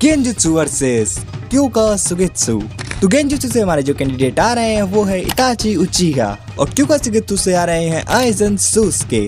Genjutsu versus क्योका सुगेत्सु। तो genjutsu से हमारे जो कैंडिडेट आ रहे हैं वो है इताची उचिहा और क्योका सुगेत्सु से आ रहे हैं आइजन सूस्के।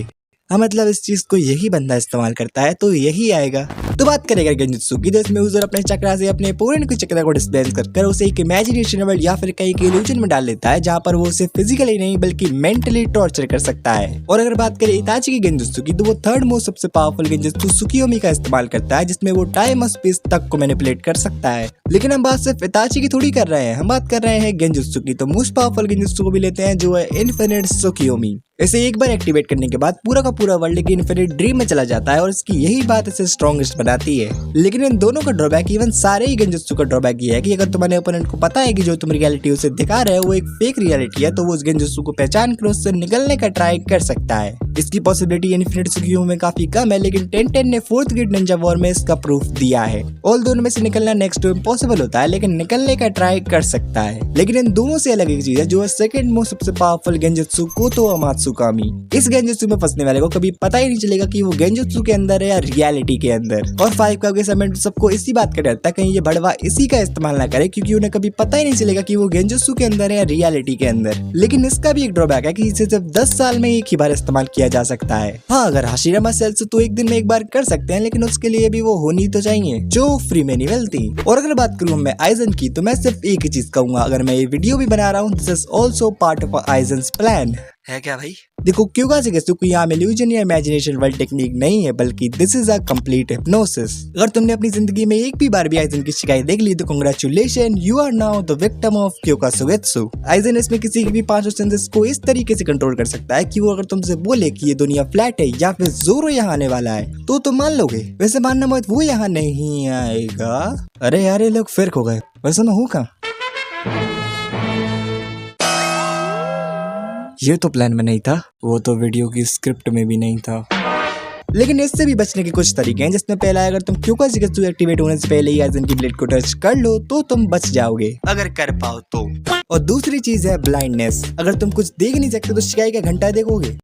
हाँ मतलब इस चीज को यही बंदा इस्तेमाल करता है तो यही आएगा। तो बात करेगा गेंजुत्सु की, तो इसमें यूजर अपने चक्रा से अपने पूरे के चक्रा को डिस्प्लेस कर उसे एक इमेजिनेशन वर्ल्ड या फिर कहीं के इल्यूजन में डाल लेता है जहाँ पर वो उसे फिजिकली नहीं बल्कि मेंटली टॉर्चर कर सकता है। और अगर बात करें इताची की गेंजुत्सु की, तो वो थर्ड मोस्ट सबसे पावरफुल गेंजुत्सु सुकियोमी का इस्तेमाल करता है जिसमें वो टाइम और स्पेस तक को मैनिपुलेट कर सकता है। लेकिन हम बात सिर्फ इताची की थोड़ी कर रहे हैं, हम बात कर रहे हैं गेंजुत्सु की। तो मोस्ट पावरफुल गेंजुत्सु को भी लेते हैं जो है इन्फिनिट सुकियोमी। इसे एक बार एक्टिवेट करने के बाद पूरा का पूरा वर्ल्ड एक इन्फिनिट ड्रीम में चला जाता है और इसकी यही बात इसे स्ट्रॉन्गेस्ट बनाती है। लेकिन इन दोनों का ड्रॉबैक, इवन सारे ही गेंजुत्सु का ड्रॉबैक ये है कि अगर तुम्हारे ओपोनेंट को पता है कि जो तुम रियलिटी उसे दिखा रहे हो वो एक फेक रियलिटी है, तो वो उस गेंजुत्सु को पहचान कर उससे निकलने का ट्राई कर सकता है। इसकी पॉसिबिलिटी इन्फिनिट सुकियोमी में काफी कम है, लेकिन 10-10 ने 4th ग्रेड निंजा वॉर में इसका प्रूफ दिया है। ऑल दोनों में से निकलना नेक्स्ट टू इम्पॉसिबल होता है, लेकिन निकलने का ट्राई कर सकता है। लेकिन इन दोनों से अलग एक चीज है जो है सेकंड मोस्ट सबसे पावरफुल गेंजुत्सु कोतो अमात्सुकामी। इस गेंजुत्सु में फंसने वाले को कभी पता ही नहीं चलेगा कि वो गेंजुत्सु के अंदर है या रियलिटी के अंदर। और 5 का सेगमेंट सबको इसी बात का डर था कहीं ये बड़वा इसी का इस्तेमाल ना करे, क्योंकि उन्हें कभी पता ही नहीं चलेगा कि वो गेंजुत्सु के अंदर है या रियलिटी के अंदर। लेकिन इसका भी एक ड्रॉबैक है कि इसे सिर्फ 10 साल में एक ही बार इस्तेमाल किया जा सकता है। हाँ, अगर हाशिरामा सेल्स तो एक दिन में एक बार कर सकते हैं, लेकिन उसके लिए भी वो होनी तो चाहिए जो फ्री में नहीं मिलती। और अगर बात करूँ मैं आइजन की, तो मैं सिर्फ एक ही चीज कहूंगा, अगर मैं ये वीडियो भी बना रहा हूँ, this is also part of Aizen's plan. है क्या भाई? देखो क्योका सुगेत्सु कोई यहाँ इल्यूजन या इमेजिनेशन वर्ल्ड टेक्निक नहीं है, बल्कि this is a complete hypnosis. अगर तुमने अपनी जिंदगी में एक भी बार भी आइजन की शिकायत देख ली तो congratulation, you are now the victim of Kyoka Suigetsu. Aizen इसमें किसी की भी 5 सेंसेस को इस तरीके से कंट्रोल कर सकता है कि वो अगर तुमसे बोले कि ये दुनिया फ्लैट है या फिर जोरो यहाँ आने वाला है तो तुम मान लोगे। वैसे मानना मत, वो यहाँ नहीं आएगा। अरे यार ये लोग फिर खो गए, वैसे मैं हूँ कहाँ? ये तो प्लान में नहीं था, वो तो वीडियो की स्क्रिप्ट में भी नहीं था। लेकिन इससे भी बचने के कुछ तरीके हैं, जिसमें पहला है अगर तुम क्योका सुगेत्सु एक्टिवेट होने से पहले ही आइजन की ब्लेड को टच कर लो तो तुम बच जाओगे, अगर कर पाओ तो। और दूसरी चीज है ब्लाइंडनेस। अगर तुम कुछ देख नहीं सकते तो शिकाई का घंटा देखोगे।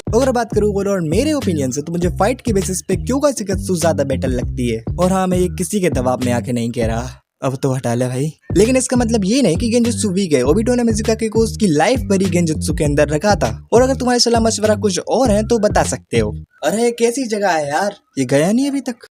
अगर बात करूँ और मेरे ओपिनियन से, तो मुझे फाइट के बेसिस पे क्योका सुगेत्सु ज्यादा बेटर लगती है। और हाँ, मैं ये किसी के दबाव में आके नहीं कह रहा, अब तो हटा ले भाई। लेकिन इसका मतलब ये नहीं कि गेंजुत्सु वीक है। ओबिटो ने मिजुका को उसकी लाइफ भरी गेंजुत्सु के अंदर रखा था। और अगर तुम्हारे सलाह मशवरा कुछ और है तो बता सकते हो। अरे कैसी जगह है यार, ये गया नहीं अभी तक।